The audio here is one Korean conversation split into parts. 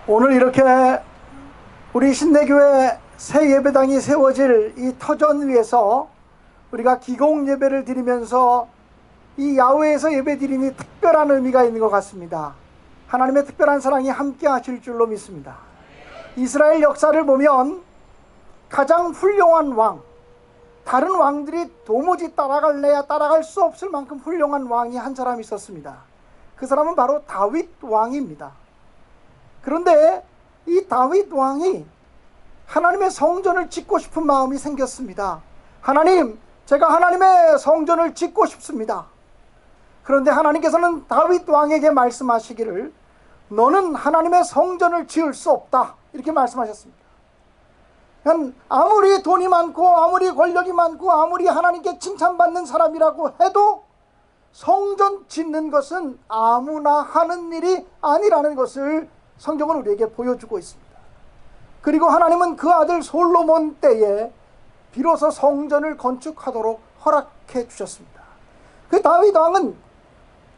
오늘 이렇게 우리 신내교회 새 예배당이 세워질 이 터전 위에서 우리가 기공 예배를 드리면서 이 야외에서 예배 드리니 특별한 의미가 있는 것 같습니다. 하나님의 특별한 사랑이 함께 하실 줄로 믿습니다. 이스라엘 역사를 보면 가장 훌륭한 왕, 다른 왕들이 도무지 따라갈래야 따라갈 수 없을 만큼 훌륭한 왕이 한 사람 있었습니다. 그 사람은 바로 다윗 왕입니다. 그런데 이 다윗 왕이 하나님의 성전을 짓고 싶은 마음이 생겼습니다. 하나님, 제가 하나님의 성전을 짓고 싶습니다. 그런데 하나님께서는 다윗 왕에게 말씀하시기를 너는 하나님의 성전을 지을 수 없다, 이렇게 말씀하셨습니다. 아무리 돈이 많고 아무리 권력이 많고 아무리 하나님께 칭찬받는 사람이라고 해도 성전 짓는 것은 아무나 하는 일이 아니라는 것을 성경은 우리에게 보여주고 있습니다. 그리고 하나님은 그 아들 솔로몬 때에 비로소 성전을 건축하도록 허락해 주셨습니다. 그 다윗 왕은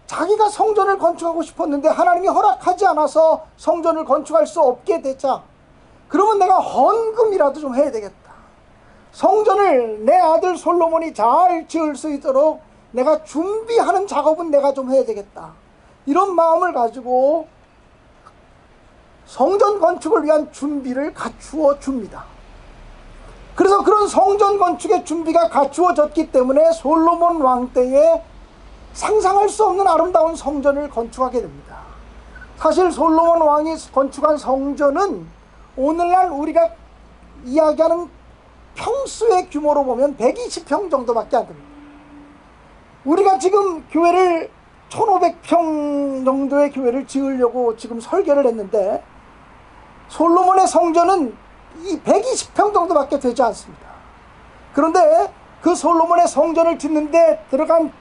자기가 성전을 건축하고 싶었는데 하나님이 허락하지 않아서 성전을 건축할 수 없게 되자, 그러면 내가 헌금이라도 좀 해야 되겠다. 성전을 내 아들 솔로몬이 잘 지을 수 있도록 내가 준비하는 작업은 내가 좀 해야 되겠다. 이런 마음을 가지고 성전 건축을 위한 준비를 갖추어 줍니다. 그래서 그런 성전 건축의 준비가 갖추어졌기 때문에 솔로몬 왕 때에 상상할 수 없는 아름다운 성전을 건축하게 됩니다. 사실 솔로몬 왕이 건축한 성전은 오늘날 우리가 이야기하는 평수의 규모로 보면 120평 정도밖에 안 됩니다. 우리가 지금 교회를 1500평 정도의 교회를 지으려고 지금 설계를 했는데 솔로몬의 성전은 이 120평 정도밖에 되지 않습니다. 그런데 그 솔로몬의 성전을 짓는데 들어간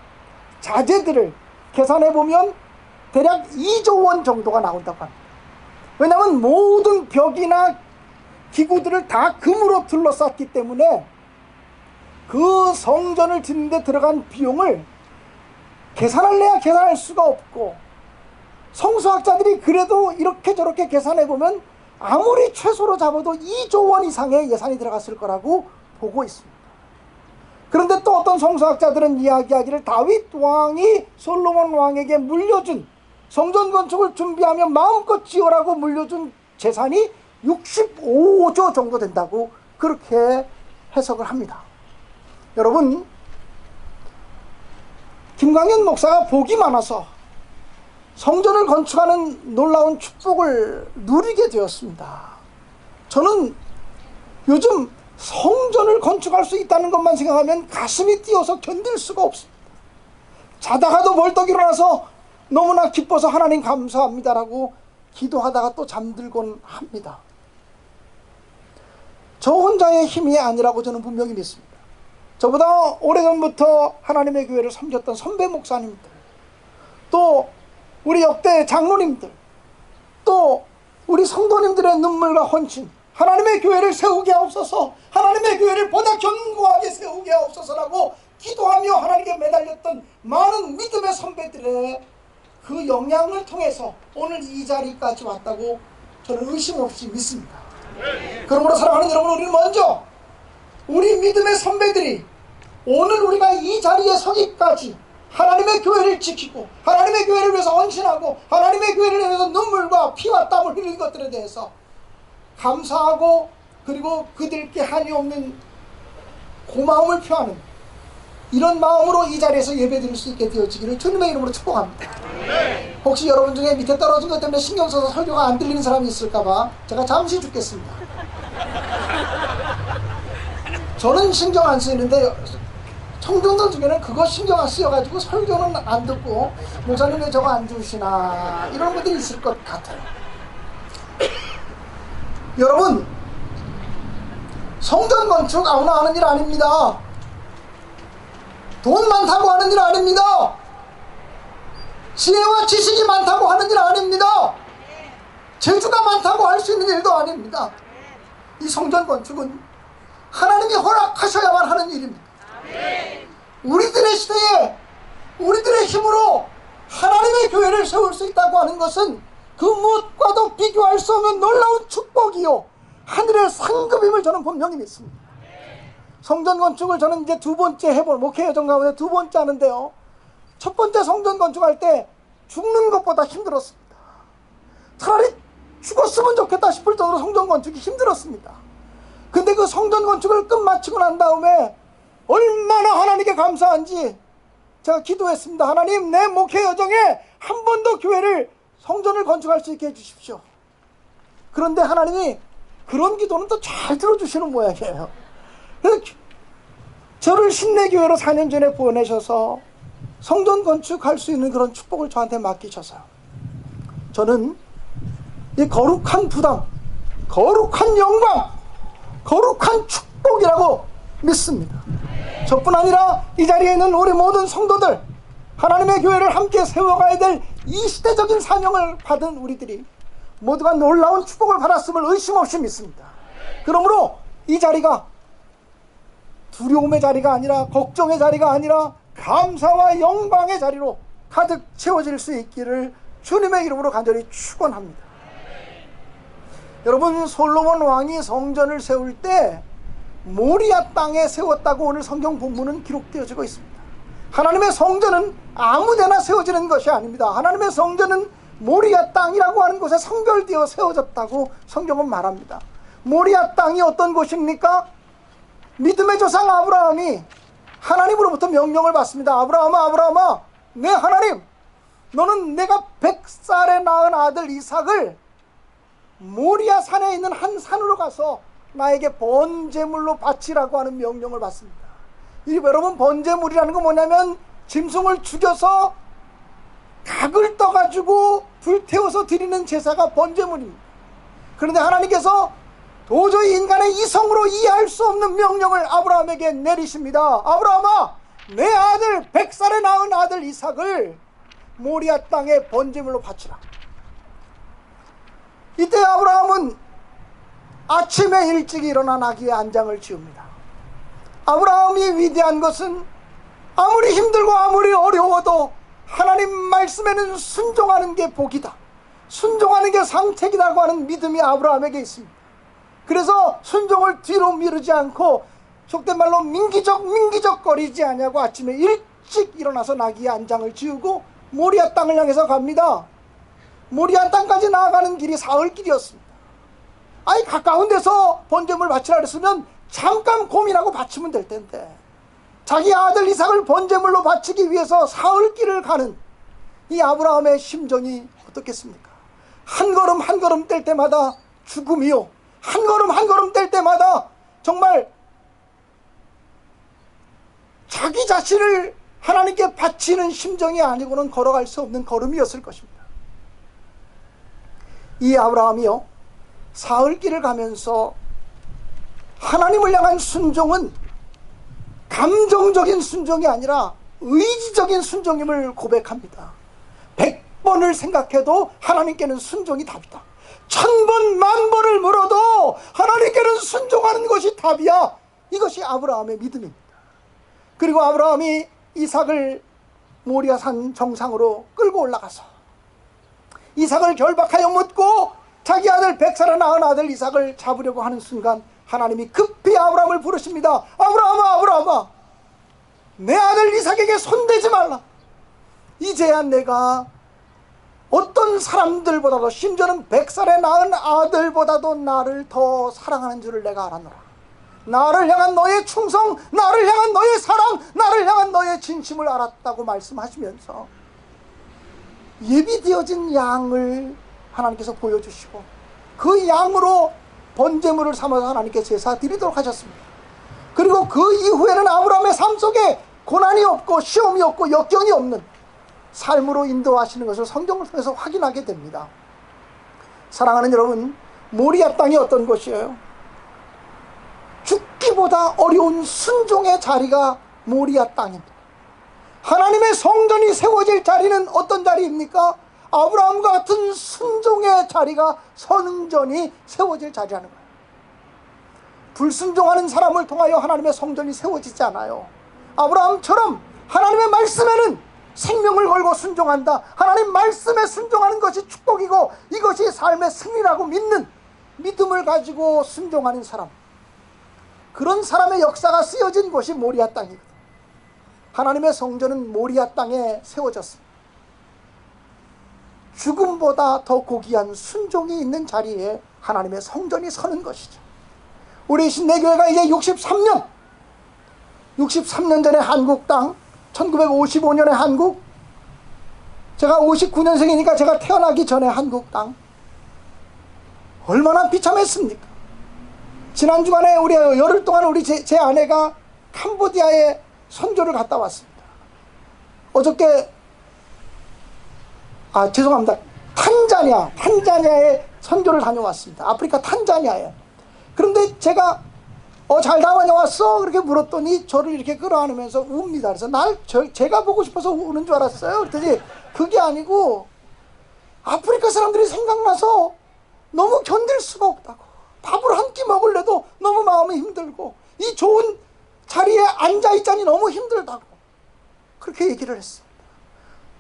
자재들을 계산해 보면 대략 2조 원 정도가 나온다고 합니다. 왜냐하면 모든 벽이나 기구들을 다 금으로 둘러쌌기 때문에 그 성전을 짓는데 들어간 비용을 계산할래야 계산할 수가 없고, 성수학자들이 그래도 이렇게 저렇게 계산해 보면 아무리 최소로 잡아도 2조 원 이상의 예산이 들어갔을 거라고 보고 있습니다. 그런데 또 어떤 성수학자들은 이야기하기를 다윗 왕이 솔로몬 왕에게 물려준, 성전 건축을 준비하며 마음껏 지어라고 물려준 재산이 65조 정도 된다고 그렇게 해석을 합니다. 여러분, 김광현 목사가 복이 많아서 성전을 건축하는 놀라운 축복을 누리게 되었습니다. 저는 요즘 성전을 건축할 수 있다는 것만 생각하면 가슴이 뛰어서 견딜 수가 없습니다. 자다가도 벌떡 일어나서 너무나 기뻐서 하나님 감사합니다라고 기도하다가 또 잠들곤 합니다. 저 혼자의 힘이 아니라고 저는 분명히 믿습니다. 저보다 오래전부터 하나님의 교회를 섬겼던 선배 목사님들, 또 우리 역대 장로님들, 또 우리 성도님들의 눈물과 헌신, 하나님의 교회를 세우게 하옵소서, 하나님의 교회를 보다 견고하게 세우게 하옵소서라고 기도하며 하나님께 매달렸던 많은 믿음의 선배들의 그 영향을 통해서 오늘 이 자리까지 왔다고 저는 의심 없이 믿습니다. 그러므로 사랑하는 여러분, 우리는 먼저 우리 믿음의 선배들이 오늘 우리가 이 자리에 서기까지 하나님의 교회를 지키고 하나님의 교회를 위해서 헌신하고 하나님의 교회를 위해서 눈물과 피와 땀을 흘린 것들에 대해서 감사하고, 그리고 그들께 한이 없는 고마움을 표하는 이런 마음으로 이 자리에서 예배드릴 수 있게 되어지기를 주님의 이름으로 축복합니다. 혹시 여러분 중에 밑에 떨어진 것 때문에 신경 써서 설교가 안 들리는 사람이 있을까봐 제가 잠시 죽겠습니다. 저는 신경 안 쓰이는데 청중들 중에는 그거 신경 안 쓰여가지고 설교는 안 듣고 목사님 왜 저거 안 주시나 이런 분들이 있을 것 같아요. 여러분, 성전 건축 아무나 하는 일 아닙니다. 돈 많다고 하는 일 아닙니다. 지혜와 지식이 많다고 하는 일 아닙니다. 재주가 많다고 할 수 있는 일도 아닙니다. 이 성전 건축은 하나님이 허락하셔야만 하는 일입니다. 우리들의 시대에 우리들의 힘으로 하나님의 교회를 세울 수 있다고 하는 것은 그 무엇과도 비교할 수 없는 놀라운 축복이요 하늘의 상급임을 저는 분명히 믿습니다. 성전 건축을 저는 이제 두 번째 해볼 목회 여정 가운데 두 번째 하는데요, 첫 번째 성전 건축할 때 죽는 것보다 힘들었습니다. 차라리 죽었으면 좋겠다 싶을 정도로 성전 건축이 힘들었습니다. 근데 그 성전 건축을 끝마치고 난 다음에 얼마나 하나님께 감사한지 제가 기도했습니다. 하나님, 내 목회 여정에 한 번 더 교회를 성전을 건축할 수 있게 해주십시오. 그런데 하나님이 그런 기도는 또 잘 들어주시는 모양이에요. 그래서 저를 신내교회로 4년 전에 보내셔서 성전 건축할 수 있는 그런 축복을 저한테 맡기셔서요, 저는 이 거룩한 부담, 거룩한 영광, 거룩한 축복이라고 믿습니다. 저뿐 아니라 이 자리에 있는 우리 모든 성도들, 하나님의 교회를 함께 세워가야 될 이 시대적인 사명을 받은 우리들이 모두가 놀라운 축복을 받았음을 의심 없이 믿습니다. 그러므로 이 자리가 두려움의 자리가 아니라, 걱정의 자리가 아니라 감사와 영광의 자리로 가득 채워질 수 있기를 주님의 이름으로 간절히 축원합니다. 여러분, 솔로몬 왕이 성전을 세울 때 모리아 땅에 세웠다고 오늘 성경 본문은 기록되어지고 있습니다. 하나님의 성전은 아무데나 세워지는 것이 아닙니다. 하나님의 성전은 모리아 땅이라고 하는 곳에 성별되어 세워졌다고 성경은 말합니다. 모리아 땅이 어떤 곳입니까? 믿음의 조상 아브라함이 하나님으로부터 명령을 받습니다. 아브라함아, 아브라함아, 내 하나님, 너는 내가 100살에 낳은 아들 이삭을 모리아 산에 있는 한 산으로 가서 나에게 번제물로 바치라고 하는 명령을 받습니다. 여러분, 번제물이라는 건 뭐냐면 짐승을 죽여서 각을 떠가지고 불태워서 드리는 제사가 번제물입니다. 그런데 하나님께서 도저히 인간의 이성으로 이해할 수 없는 명령을 아브라함에게 내리십니다. 아브라함아, 내 아들 100살에 낳은 아들 이삭을 모리아 땅에 번제물로 바치라. 이때 아브라함은 아침에 일찍 일어나 나귀의 안장을 지읍니다. 아브라함이 위대한 것은 아무리 힘들고 아무리 어려워도 하나님 말씀에는 순종하는 게 복이다, 순종하는 게 상책이라고 하는 믿음이 아브라함에게 있습니다. 그래서 순종을 뒤로 미루지 않고 속된 말로 민기적 거리지 않냐고 아침에 일찍 일어나서 나귀의 안장을 지우고 모리아 땅을 향해서 갑니다. 모리아 땅까지 나아가는 길이 사흘길이었습니다. 아니, 가까운 데서 번제물 바치라 그랬으면 잠깐 고민하고 바치면 될 텐데, 자기 아들 이삭을 번제물로 바치기 위해서 사흘길을 가는 이 아브라함의 심정이 어떻겠습니까? 한 걸음 한 걸음 뗄 때마다 죽음이요, 한 걸음 한 걸음 뗄 때마다 정말 자기 자신을 하나님께 바치는 심정이 아니고는 걸어갈 수 없는 걸음이었을 것입니다. 이 아브라함이요, 사흘길을 가면서 하나님을 향한 순종은 감정적인 순종이 아니라 의지적인 순종임을 고백합니다. 100번을 생각해도 하나님께는 순종이 답이다. 1000번 만번을 물어도 하나님께는 순종하는 것이 답이야. 이것이 아브라함의 믿음입니다. 그리고 아브라함이 이삭을 모리아산 정상으로 끌고 올라가서 이삭을 결박하여 묻고 자기 아들 100살에 낳은 아들 이삭을 잡으려고 하는 순간 하나님이 급히 아브라함을 부르십니다. 아브라함아, 아브라함아, 내 아들 이삭에게 손대지 말라. 이제야 내가 어떤 사람들보다도, 심지어는 100살에 낳은 아들보다도 나를 더 사랑하는 줄을 내가 알았노라. 나를 향한 너의 충성, 나를 향한 너의 사랑, 나를 향한 너의 진심을 알았다고 말씀하시면서 예비되어진 양을 하나님께서 보여주시고 그 양으로 번제물을 삼아서 하나님께 제사 드리도록 하셨습니다. 그리고 그 이후에는 아브라함의 삶 속에 고난이 없고 시험이 없고 역경이 없는 삶으로 인도하시는 것을 성경을 통해서 확인하게 됩니다. 사랑하는 여러분, 모리아 땅이 어떤 곳이에요? 죽기보다 어려운 순종의 자리가 모리아 땅입니다. 하나님의 성전이 세워질 자리는 어떤 자리입니까? 아브라함과 같은 순종의 자리가 성전이 세워질 자리라는 거예요. 불순종하는 사람을 통하여 하나님의 성전이 세워지지 않아요. 아브라함처럼 하나님의 말씀에는 생명을 걸고 순종한다, 하나님 말씀에 순종하는 것이 축복이고 이 그것이 삶의 승리라고 믿는 믿음을 가지고 순종하는 사람, 그런 사람의 역사가 쓰여진 곳이 모리아 땅이거든. 하나님의 성전은 모리아 땅에 세워졌습니다. 죽음보다 더 고귀한 순종이 있는 자리에 하나님의 성전이 서는 것이죠. 우리 신내교회가 이제 63년 전에 한국 땅, 1955년에 한국, 제가 59년생이니까 제가 태어나기 전에 한국 땅, 얼마나 비참했습니까? 지난 주간에 우리 열흘 동안 제 아내가 캄보디아에 선교를 갔다 왔습니다. 어저께 죄송합니다. 탄자니아에 선교를 다녀왔습니다. 아프리카 탄자니아에. 그런데 제가 잘 다녀왔어? 그렇게 물었더니 저를 이렇게 끌어안으면서 웁니다. 그래서 제가 보고 싶어서 우는 줄 알았어요. 그랬더니 그게 아니고 아프리카 사람들이 생각나서 너무 견딜 수가 없다고. 밥을 한 끼 먹을래도 너무 마음이 힘들고 이 좋은 자리에 앉아있자니 너무 힘들다고 그렇게 얘기를 했습니다.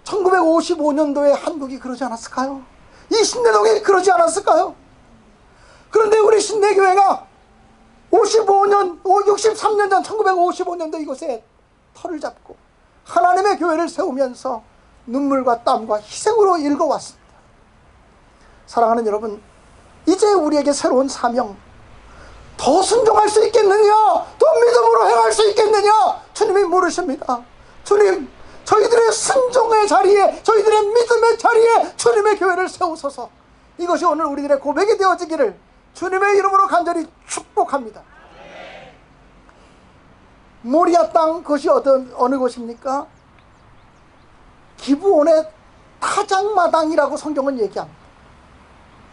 1955년도에 한국이 그러지 않았을까요? 이 신내동이 그러지 않았을까요? 그런데 우리 신내교회가 63년 전 1955년도 이곳에 터를 잡고 하나님의 교회를 세우면서 눈물과 땀과 희생으로 일궈왔습니다. 사랑하는 여러분, 이제 우리에게 새로운 사명, 더 순종할 수 있겠느냐, 더 믿음으로 행할 수 있겠느냐, 주님이 물으십니다. 주님, 저희들의 순종의 자리에, 저희들의 믿음의 자리에 주님의 교회를 세우소서. 이것이 오늘 우리들의 고백이 되어지기를 주님의 이름으로 간절히 축복합니다. 모리아 땅, 그것이 어느 곳입니까? 기브온의 타작마당이라고 성경은 얘기합니다.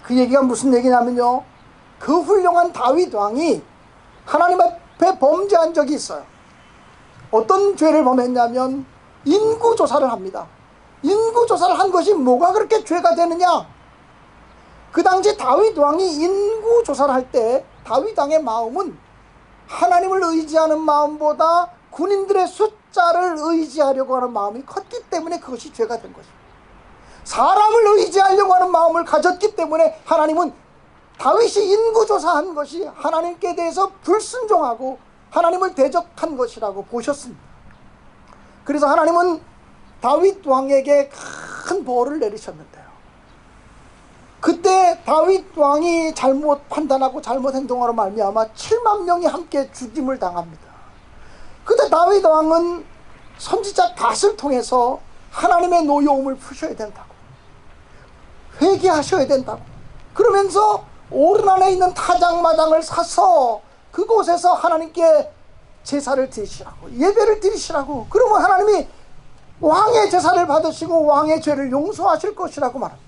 그 얘기가 무슨 얘기냐면요, 그 훌륭한 다윗 왕이 하나님 앞에 범죄한 적이 있어요. 어떤 죄를 범했냐면 인구조사를 합니다. 인구조사를 한 것이 뭐가 그렇게 죄가 되느냐? 그 당시 다윗 왕이 인구조사를 할 때 다윗 왕의 마음은 하나님을 의지하는 마음보다 군인들의 숫자를 의지하려고 하는 마음이 컸기 때문에 그것이 죄가 된 것입니다. 사람을 의지하려고 하는 마음을 가졌기 때문에 하나님은 다윗이 인구조사한 것이 하나님께 대해서 불순종하고 하나님을 대적한 것이라고 보셨습니다. 그래서 하나님은 다윗 왕에게 큰 벌을 내리셨는데요, 그때 다윗 왕이 잘못 판단하고 잘못 행동하로 말미암아 7만 명이 함께 죽임을 당합니다. 그때 다윗 왕은 선지자 갓을 통해서 하나님의 노여움을 푸셔야 된다고, 회개하셔야 된다고, 그러면서 오른 안에 있는 타작마당을 사서 그곳에서 하나님께 제사를 드리시라고, 예배를 드리시라고, 그러면 하나님이 왕의 제사를 받으시고 왕의 죄를 용서하실 것이라고 말합니다.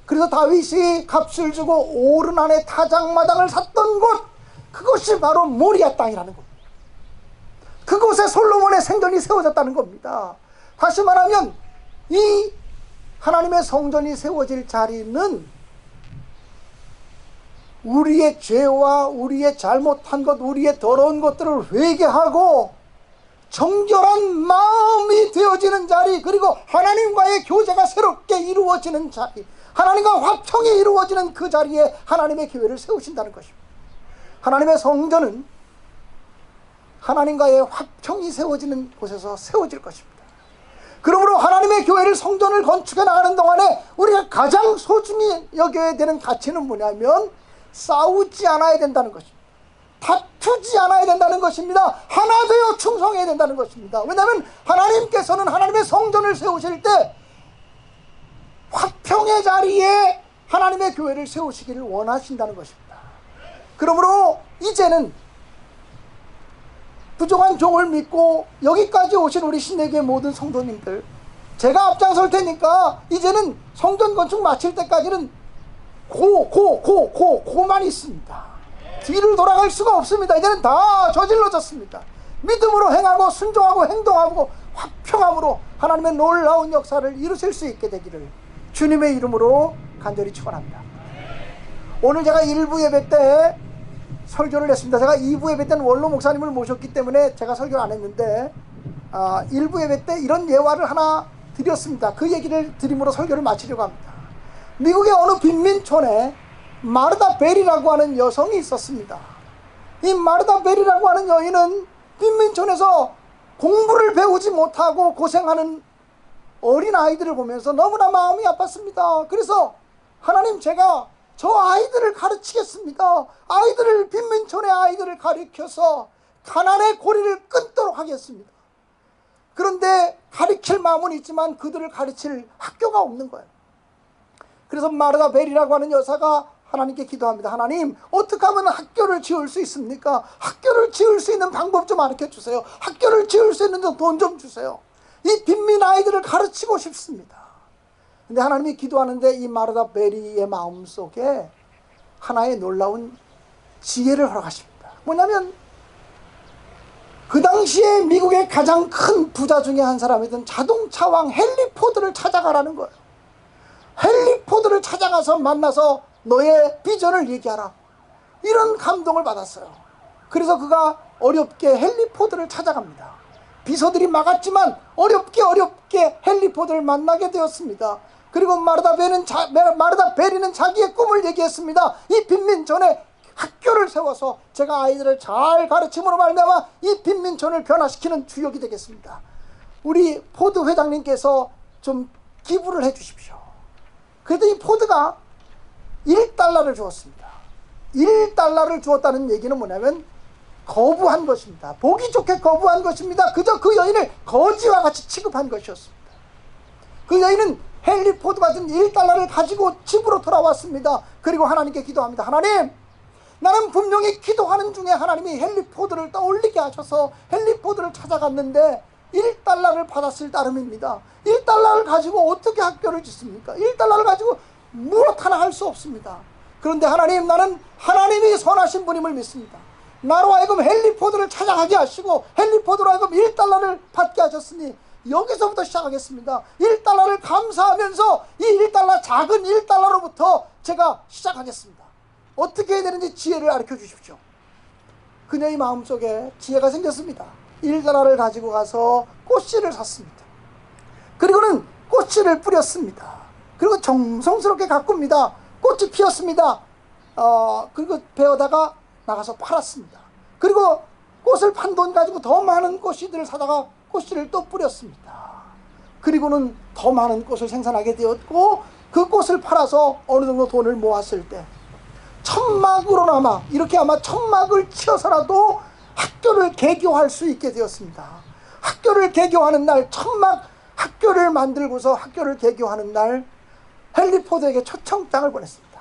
그래서 다윗이 값을 주고 오른 안에 타작마당을 샀던 곳, 그것이 바로 모리아 땅이라는 겁니다. 그곳에 솔로몬의 생전이 세워졌다는 겁니다. 다시 말하면 이 하나님의 성전이 세워질 자리는 우리의 죄와 우리의 잘못한 것, 우리의 더러운 것들을 회개하고 정결한 마음이 되어지는 자리, 그리고 하나님과의 교제가 새롭게 이루어지는 자리, 하나님과 화평이 이루어지는 그 자리에 하나님의 교회를 세우신다는 것입니다. 하나님의 성전은 하나님과의 화평이 세워지는 곳에서 세워질 것입니다. 그러므로 하나님의 교회를, 성전을 건축해 나가는 동안에 우리가 가장 소중히 여겨야 되는 가치는 뭐냐면 싸우지 않아야 된다는 것입니다. 다투지 않아야 된다는 것입니다. 하나 되어 충성해야 된다는 것입니다. 왜냐하면 하나님께서는 하나님의 성전을 세우실 때 화평의 자리에 하나님의 교회를 세우시기를 원하신다는 것입니다. 그러므로 이제는 부족한 종을 믿고 여기까지 오신 우리 신내교회 모든 성도님들, 제가 앞장설 테니까 이제는 성전 건축 마칠 때까지는 고만 있습니다. 뒤를 돌아갈 수가 없습니다. 이제는 다 저질러졌습니다. 믿음으로 행하고 순종하고 행동하고 화평함으로 하나님의 놀라운 역사를 이루실 수 있게 되기를 주님의 이름으로 간절히 축원합니다. 오늘 제가 1부 예배 때 설교를 했습니다. 제가 2부 예배 때는 원로 목사님을 모셨기 때문에 제가 설교를 안 했는데 1부 예배 때 이런 예화를 하나 드렸습니다. 그 얘기를 드림으로 설교를 마치려고 합니다. 미국의 어느 빈민촌에 마르다 벨이라고 하는 여성이 있었습니다. 이 마르다 벨이라고 하는 여인은 빈민촌에서 공부를 배우지 못하고 고생하는 어린 아이들을 보면서 너무나 마음이 아팠습니다. 그래서 하나님, 제가 저 아이들을 가르치겠습니다. 빈민촌의 아이들을 가르쳐서 가난의 고리를 끊도록 하겠습니다. 그런데 가르칠 마음은 있지만 그들을 가르칠 학교가 없는 거예요. 그래서 마르다 벨이라고 하는 여사가 하나님께 기도합니다. 하나님, 어떻게 하면 학교를 지을 수 있습니까? 학교를 지을 수 있는 방법 좀 가르쳐 주세요. 학교를 지을 수 있는 돈 좀 주세요. 이 빈민 아이들을 가르치고 싶습니다. 근데 하나님이 기도하는데 이 마르다 벨의 마음속에 하나의 놀라운 지혜를 허락하십니다. 뭐냐면 그 당시에 미국의 가장 큰 부자 중에 한 사람이던 자동차왕 헨리 포드를 찾아가라는 거예요. 헨리 포드를 찾아가서 만나서 너의 비전을 얘기하라. 이런 감동을 받았어요. 그래서 그가 어렵게 헨리 포드를 찾아갑니다. 비서들이 막았지만 어렵게 헨리 포드를 만나게 되었습니다. 그리고 마르다 벨이는 자기의 꿈을 얘기했습니다. 이 빈민촌에 학교를 세워서 제가 아이들을 잘 가르침으로 말미암아 이 빈민촌을 변화시키는 주역이 되겠습니다. 우리 포드 회장님께서 좀 기부를 해 주십시오. 그랬더니 포드가 1달러를 주었습니다. 1달러를 주었다는 얘기는 뭐냐면 거부한 것입니다. 보기 좋게 거부한 것입니다. 그저 그 여인을 거지와 같이 취급한 것이었습니다. 그 여인은 헨리 포드 같은 1달러를 가지고 집으로 돌아왔습니다. 그리고 하나님께 기도합니다. 하나님, 나는 분명히 기도하는 중에 하나님이 헨리 포드를 떠올리게 하셔서 헨리 포드를 찾아갔는데 1달러를 받았을 따름입니다. 1달러를 가지고 어떻게 학교를 짓습니까? 1달러를 가지고 무엇 하나 할 수 없습니다. 그런데 하나님, 나는 하나님이 선하신 분임을 믿습니다. 나로 하여금 헨리 포드를 찾아가게 하시고 헨리 포드로 하여금 1달러를 받게 하셨으니 여기서부터 시작하겠습니다. 1달러를 감사하면서 이 1달러, 작은 1달러로부터 제가 시작하겠습니다. 어떻게 해야 되는지 지혜를 가르쳐 주십시오. 그녀의 마음속에 지혜가 생겼습니다. 1달러를 가지고 가서 꽃씨를 샀습니다. 그리고는 꽃씨를 뿌렸습니다. 그리고 정성스럽게 가꿉니다. 꽃이 피었습니다. 그리고 베어다가 나가서 팔았습니다. 그리고 꽃을 판 돈 가지고 더 많은 꽃씨들을 사다가 꽃씨를 또 뿌렸습니다. 그리고는 더 많은 꽃을 생산하게 되었고 그 꽃을 팔아서 어느 정도 돈을 모았을 때 천막으로나마, 이렇게 아마 천막을 치어서라도 학교를 개교할 수 있게 되었습니다. 학교를 개교하는 날, 천막 학교를 만들고서 학교를 개교하는 날 헨리 포드에게 초청장을 보냈습니다.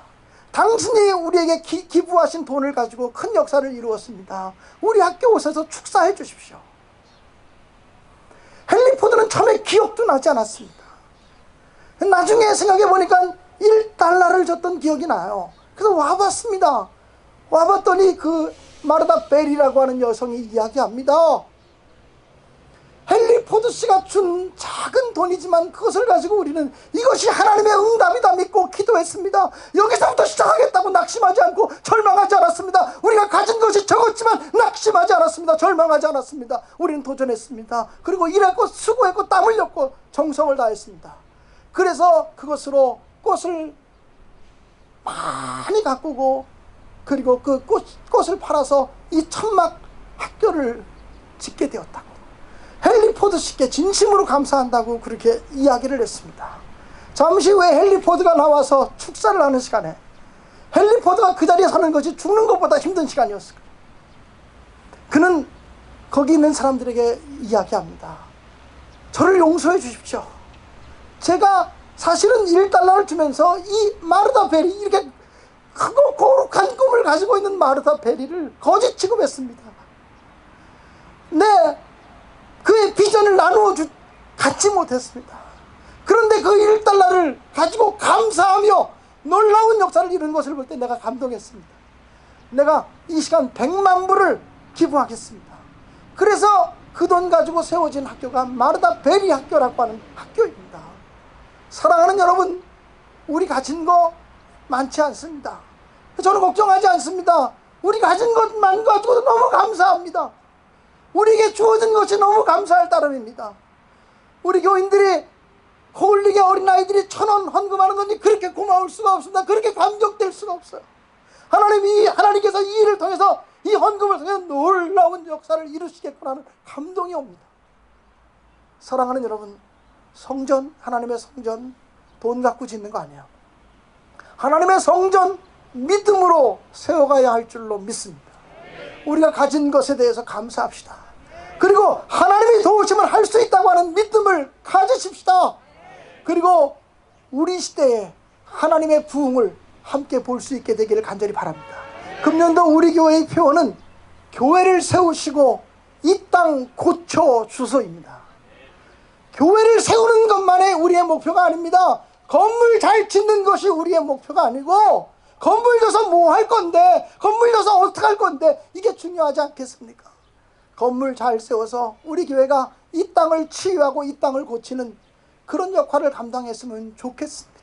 당신이 우리에게 기부하신 돈을 가지고 큰 역사를 이루었습니다. 우리 학교 오셔서 축사해 주십시오. 헨리 포드는 처음에 기억도 나지 않았습니다. 나중에 생각해 보니까 1달러를 줬던 기억이 나요. 그래서 와봤습니다. 와봤더니 그 마르다 벨이라고 하는 여성이 이야기합니다. 헨리 포드 씨가 준 작은 돈이지만 그것을 가지고 우리는 이것이 하나님의 응답이다 믿고 기도했습니다. 여기서부터 시작하겠다고 낙심하지 않고 절망하지 않았습니다. 우리가 가진 것이 적었지만 낙심하지 않았습니다. 절망하지 않았습니다. 우리는 도전했습니다. 그리고 일했고 수고했고 땀 흘렸고 정성을 다했습니다. 그래서 그것으로 꽃을 많이 가꾸고 그리고 그 꽃을 팔아서 이 천막 학교를 짓게 되었다고, 헨리 포드 씨께 진심으로 감사한다고 그렇게 이야기를 했습니다. 잠시 후에 헨리 포드가 나와서 축사를 하는 시간에 헨리 포드가 그 자리에 서는 것이 죽는 것보다 힘든 시간이었을 거예요. 그는 거기 있는 사람들에게 이야기합니다. 저를 용서해 주십시오. 제가 사실은 1달러를 주면서 이 마르다 벨이, 이렇게 크고 거룩한 꿈을 가지고 있는 마르다 벨이를 거짓 취급했습니다. 네, 그의 비전을 나누어 갖지 못했습니다. 그런데 그 1달러를 가지고 감사하며 놀라운 역사를 이룬 것을 볼 때 내가 감동했습니다. 내가 이 시간 100만 불을 기부하겠습니다. 그래서 그 돈 가지고 세워진 학교가 마르다 벨이 학교라고 하는 학교입니다. 사랑하는 여러분, 우리 가진 거 많지 않습니다. 저는 걱정하지 않습니다. 우리 가진 것만 가지고도 너무 감사합니다. 우리에게 주어진 것이 너무 감사할 따름입니다. 우리 교인들이 홀릭의 어린아이들이 1,000원 헌금하는 건지 그렇게 고마울 수가 없습니다. 그렇게 감격될 수가 없어요. 하나님께서 이 일을 통해서, 이 헌금을 통해서 놀라운 역사를 이루시겠구나 하는 감동이 옵니다. 사랑하는 여러분, 성전, 하나님의 성전 돈 갖고 짓는 거 아니에요. 하나님의 성전 믿음으로 세워가야 할 줄로 믿습니다. 우리가 가진 것에 대해서 감사합시다. 그리고 하나님이 도우시면 할 수 있다고 하는 믿음을 가지십시다. 그리고 우리 시대에 하나님의 부흥을 함께 볼 수 있게 되기를 간절히 바랍니다. 금년도 우리 교회의 표어는 교회를 세우시고 이 땅 고쳐 주소입니다. 교회를 세우는 것만이 우리의 목표가 아닙니다. 건물 잘 짓는 것이 우리의 목표가 아니고, 건물 져서 뭐 할 건데, 건물 져서 어떻게 할 건데, 이게 중요하지 않겠습니까? 건물 잘 세워서 우리 교회가 이 땅을 치유하고 이 땅을 고치는 그런 역할을 감당했으면 좋겠습니다.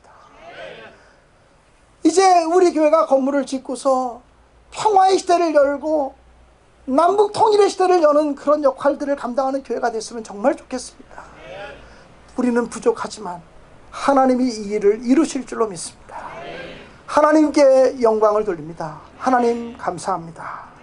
이제 우리 교회가 건물을 짓고서 평화의 시대를 열고 남북 통일의 시대를 여는 그런 역할들을 감당하는 교회가 됐으면 정말 좋겠습니다. 우리는 부족하지만 하나님이 이 일을 이루실 줄로 믿습니다. 하나님께 영광을 돌립니다. 하나님 감사합니다.